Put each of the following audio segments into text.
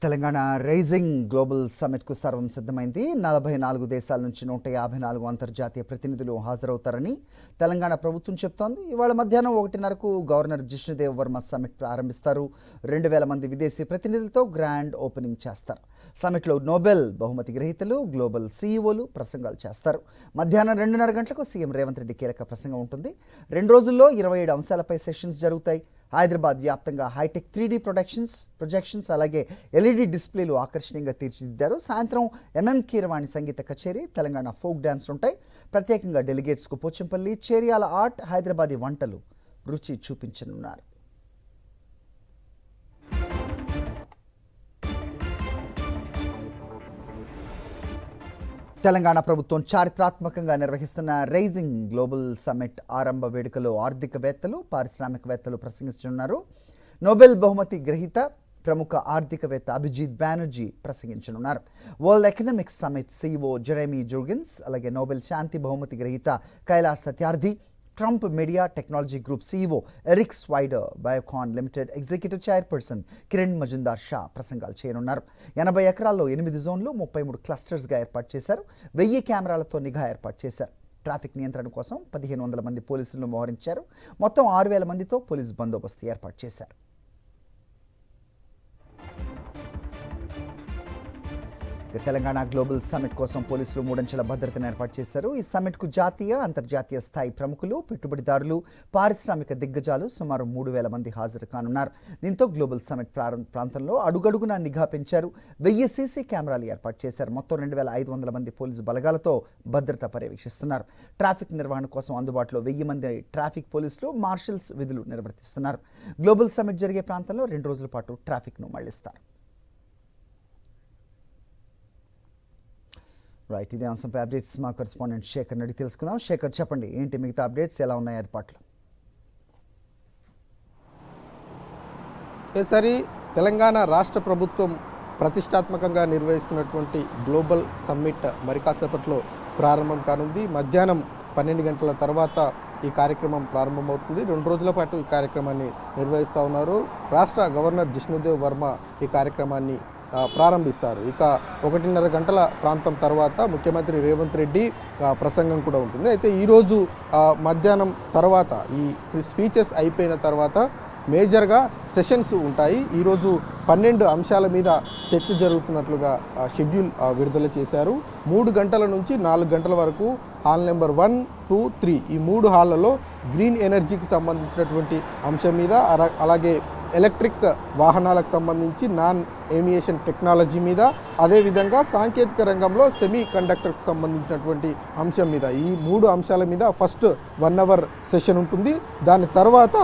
Telangana rising global సమ్మిట్కు సర్వం సిద్ధమైంది. 44 దేశాల నుంచి 154 అంతర్జాతీయ ప్రతినిధులు హాజరవుతారని తెలంగాణ ప్రభుత్వం చెప్తోంది. ఇవాళ మధ్యాహ్నం 1:30కు గవర్నర్ జిష్ణుదేవ్ వర్మ సమ్మిట్ ప్రారంభిస్తారు. 2000 మంది విదేశీ ప్రతినిధులతో గ్రాండ్ ఓపెనింగ్ చేస్తారు. సమ్మిట్లో నోబెల్ బహుమతి గ్రహీతలు, గ్లోబల్ సీఈఓలు ప్రసంగాలు చేస్తారు. మధ్యాహ్నం 2:30 గంటలకు సీఎం రేవంత్ రెడ్డి కీలక ప్రసంగం ఉంటుంది. 2 రోజుల్లో 27 అంశాలపై సెషన్స్ జరుగుతాయి. హైదరాబాద్ వ్యాప్తంగా హైటెక్ 3D ప్రొజెక్షన్స్ అలాగే LED డిస్ప్లేలు ఆకర్షణీయంగా తీర్చిదిద్దారు. సాయంత్రం MM కీరవాణి సంగీత కచేరీ, తెలంగాణ ఫోక్ డ్యాన్స్ ఉంటాయి. ప్రత్యేకంగా డెలిగేట్స్కు పోచంపల్లి, చేరియాల ఆర్ట్, హైదరాబాదీ వంటలు రుచి చూపించనున్నారు. తెలంగాణ ప్రభుత్వం చారిత్రాత్మకంగా నిర్వహిస్తున్న రైజింగ్ గ్లోబల్ సమ్మిట్ ఆరంభ వేడుకలో ఆర్థికవేత్తలు, పారిశ్రామికవేత్తలు ప్రసంగిస్తున్నారు. నోబెల్ బహుమతి గ్రహీత ప్రముఖ ఆర్థికవేత్త అభిజిత్ బెనర్జీ ప్రసంగించనున్నారు. World economic summit CEO Jeremy Jurgens, అలాగే నోబెల్ శాంతి బహుమతి గ్రహీత Kailash Satyarthi, Trump media technology group CEO Eric Swider, Biocon limited executive chairperson Kiran Mazumdar Shaw ప్రసంగాలు చేయనున్నారు. 80 ఎకరాల్లో 8 జోన్లు, 33 క్లస్టర్స్గా ఏర్పాటు చేశారు. 1000 కెమెరాలతో నిఘా ఏర్పాటు చేశారు. ట్రాఫిక్ నియంత్రణ కోసం 1500 మంది పోలీసులను మోహరించారు. మొత్తం 6000 మందితో పోలీస్ బందోబస్తు ఏర్పాటు చేశారు. తెలంగాణ గ్లోబల్ సమ్మిట్ కోసం పోలీసులు 3 అంచెల భద్రతను ఏర్పాటు చేశారు. ఈ సమ్మిట్కు జాతీయ, అంతర్జాతీయ స్థాయి ప్రముఖులు, పెట్టుబడిదారులు, పారిశ్రామిక దిగ్గజాలు సుమారు 3000 మంది హాజరు కానున్నారు. దీంతో గ్లోబల్ సమ్మిట్ ప్రాంతంలో అడుగడుగునా నిఘా పెంచారు. 1000 CC కెమెరాలు ఏర్పాటు చేశారు. మొత్తం 2500 మంది పోలీసు బలగాలతో భద్రత పర్యవేక్షిస్తున్నారు. ట్రాఫిక్ నిర్వహణ కోసం అందుబాటులో 1000 మంది ట్రాఫిక్ పోలీసులు, మార్షల్స్ విధులు నిర్వర్తిస్తున్నారు. గ్లోబల్ సమ్మిట్ జరిగే ప్రాంతంలో 2 రోజుల పాటు ట్రాఫిక్ను మళ్లిస్తారు. రైట్, ఇదే అంశంపై అప్డేట్స్ మా కరెస్పాండెంట్ శేఖర్ అడిగి తెలుసుకుందాం. శేఖర్, చెప్పండి, ఏంటి మిగతా అప్డేట్స్, ఎలా ఉన్నాయి ఏర్పాట్లు? ఈసారి తెలంగాణ రాష్ట్ర ప్రభుత్వం ప్రతిష్టాత్మకంగా నిర్వహిస్తున్నటువంటి గ్లోబల్ సమ్మిట్ మరి కాసేపట్లో ప్రారంభం కానుంది. మధ్యాహ్నం 12 గంటల తర్వాత ఈ కార్యక్రమం ప్రారంభమవుతుంది. 2 రోజుల పాటు ఈ కార్యక్రమాన్ని నిర్వహిస్తూ ఉన్నారు. రాష్ట్ర గవర్నర్ జిష్ణుదేవ్ వర్మ ఈ కార్యక్రమాన్ని ప్రారంభిస్తారు. ఇక 1:30 గంటల ప్రాంతం తర్వాత ముఖ్యమంత్రి రేవంత్ రెడ్డి ప్రసంగం కూడా ఉంటుంది. అయితే ఈరోజు మధ్యాహ్నం తర్వాత ఈ స్పీచెస్ అయిపోయిన తర్వాత మేజర్గా సెషన్స్ ఉంటాయి. ఈరోజు 12 అంశాల మీద చర్చ జరుగుతున్నట్లుగా షెడ్యూల్ విడుదల చేశారు. 3 గంటల నుంచి 4 గంటల వరకు హాల్ నెంబర్ 1, 2, 3 ఈ 3 హాళ్లలో గ్రీన్ ఎనర్జీకి సంబంధించినటువంటి అంశం మీద, అలాగే ఎలక్ట్రిక్ వాహనాలకు సంబంధించి నాన్ ఏవియేషన్ టెక్నాలజీ మీద, అదేవిధంగా సాంకేతిక రంగంలో సెమీ కండక్టర్కి సంబంధించినటువంటి అంశం మీద, ఈ 3 అంశాల మీద ఫస్ట్ 1 అవర్ సెషన్ ఉంటుంది. దాని తర్వాత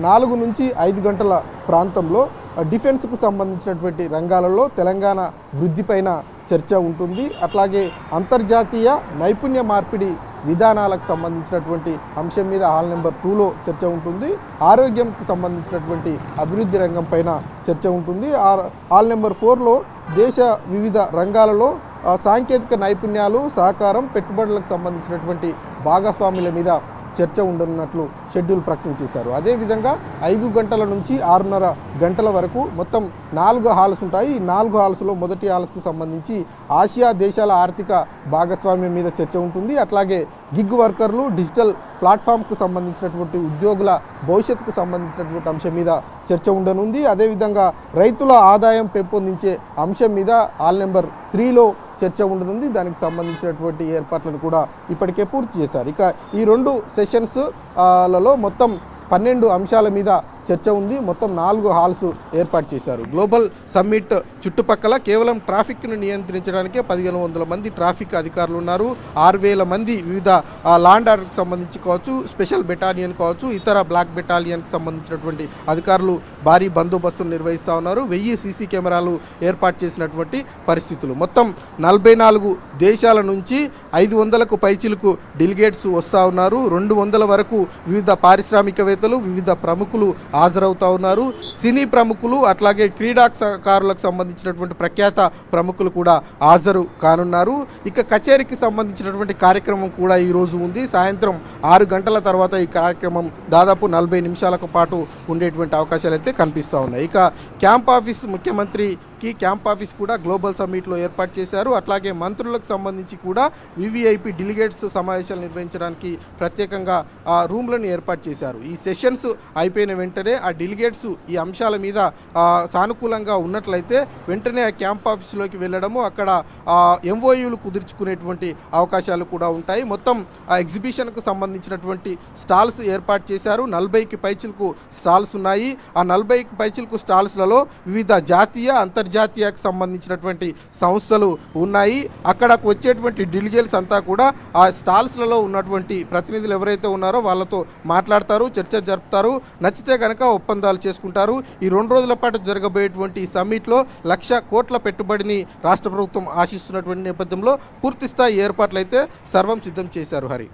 4 నుంచి 5 గంటల ప్రాంతంలో డిఫెన్స్కు సంబంధించినటువంటి రంగాలలో తెలంగాణ వృద్ధిపైన చర్చ ఉంటుంది. అట్లాగే అంతర్జాతీయ నైపుణ్య మార్పిడి విధానాలకు సంబంధించినటువంటి అంశం మీద హాల్ నెంబర్ 2లో చర్చ ఉంటుంది. ఆరోగ్యంకి సంబంధించినటువంటి అభివృద్ధి రంగం పైన చర్చ ఉంటుంది. హాల్ నెంబర్ 4లో దేశ వివిధ రంగాలలో సాంకేతిక నైపుణ్యాలు, సహకారం, పెట్టుబడులకు సంబంధించినటువంటి భాగస్వాముల మీద చర్చ ఉండనున్నట్లు షెడ్యూల్ ప్రకటించేశారు. అదేవిధంగా 5 గంటల నుంచి 6:30 గంటల వరకు మొత్తం 4 హాల్స్ ఉంటాయి. ఈ 4 హాల్స్లో మొదటి హాల్స్కు సంబంధించి ఆసియా దేశాల ఆర్థిక భాగస్వామ్యం మీద చర్చ ఉంటుంది. అట్లాగే గిగ్ వర్కర్లు, డిజిటల్ ప్లాట్ఫామ్కు సంబంధించినటువంటి ఉద్యోగుల భవిష్యత్తుకు సంబంధించినటువంటి అంశం మీద చర్చ ఉండనుంది. అదేవిధంగా రైతుల ఆదాయం పెంపొందించే అంశం మీద హాల్ నెంబర్ 3లో చర్చ ఉండనుంది. దానికి సంబంధించినటువంటి ఏర్పాట్లను కూడా ఇప్పటికే పూర్తి చేశారు. ఇక ఈ 2 సెషన్స్ లలో మొత్తం 12 అంశాల మీద చర్చ ఉంది. మొత్తం 4 హాల్స్ ఏర్పాటు చేశారు. గ్లోబల్ సమ్మిట్ చుట్టుపక్కల కేవలం ట్రాఫిక్ను నియంత్రించడానికే 1500 మంది ట్రాఫిక్ అధికారులు ఉన్నారు. 6000 మంది వివిధ లాండ్ ఆర్డర్కి సంబంధించి కావచ్చు, స్పెషల్ బెటాలియన్ కావచ్చు, ఇతర బ్లాక్ బెటాలియన్కి సంబంధించినటువంటి అధికారులు భారీ బందోబస్తును నిర్వహిస్తూ ఉన్నారు. 1000 CC కెమెరాలు ఏర్పాటు చేసినటువంటి పరిస్థితులు. మొత్తం 44 దేశాల నుంచి 500కు పైచిలకు డెలిగేట్స్ వస్తూ ఉన్నారు. 200 వరకు వివిధ పారిశ్రామికవేత్తలు, వివిధ ప్రముఖులు హాజరవుతా ఉన్నారు. సినీ ప్రముఖులు అట్లాగే క్రీడాకారులకు సంబంధించినటువంటి ప్రఖ్యాత ప్రముఖులు కూడా హాజరు కానున్నారు. ఇక కచేరీకి సంబంధించినటువంటి కార్యక్రమం కూడా ఈరోజు ఉంది. సాయంత్రం 6 గంటల తర్వాత ఈ కార్యక్రమం దాదాపు 40 నిమిషాలకు పాటు ఉండేటువంటి అవకాశాలు అయితే కనిపిస్తూ ఉన్నాయి. ఇక క్యాంప్ ఆఫీస్ ముఖ్యమంత్రికి క్యాంప్ ఆఫీస్ కూడా గ్లోబల్ సమ్మిట్లో ఏర్పాటు చేశారు. అట్లాగే మంత్రులకు సంబంధించి కూడా వివిఐపి డెలిగేట్స్ సమావేశాలు నిర్వహించడానికి ప్రత్యేకంగా రూమ్లను ఏర్పాటు చేశారు. ఈ సెషన్స్ అయిపోయిన వెంటనే ఆ డెలిగేట్స్ ఈ అంశాల మీద సానుకూలంగా ఉన్నట్లయితే వెంటనే ఆ క్యాంప్ ఆఫీస్లోకి వెళ్ళడము, అక్కడ ఎంఓయూలు కుదుర్చుకునేటువంటి అవకాశాలు కూడా ఉంటాయి. మొత్తం ఆ ఎగ్జిబిషన్కు సంబంధించినటువంటి స్టాల్స్ ఏర్పాటు చేశారు. 40కి పైచిలకు స్టాల్స్ ఉన్నాయి. ఆ 40కి పైచిలకు స్టాల్స్లలో వివిధ జాతీయ అంతర్జాతీయకు సంబంధించినటువంటి సంస్థలు ఉన్నాయి. అక్కడకు వచ్చేటువంటి డెలిగేట్స్ అంతా కూడా ఆ స్టాల్స్లలో ఉన్నటువంటి ప్రతినిధులు ఎవరైతే ఉన్నారో వాళ్ళతో మాట్లాడతారు, చర్చ జరుపుతారు. నచ్చితే కనుక ఒప్పందాలు చేసుకుంటారు. ఈ 2 రోజుల పాటు జరగబోయేటువంటి ఈ సమ్మిట్లో 1,00,000 కోట్ల పెట్టుబడిని రాష్ట్ర ప్రభుత్వం ఆశిస్తున్నటువంటి నేపథ్యంలో పూర్తిస్థాయి ఏర్పాట్లయితే సర్వం సిద్ధం చేశారు. హరి.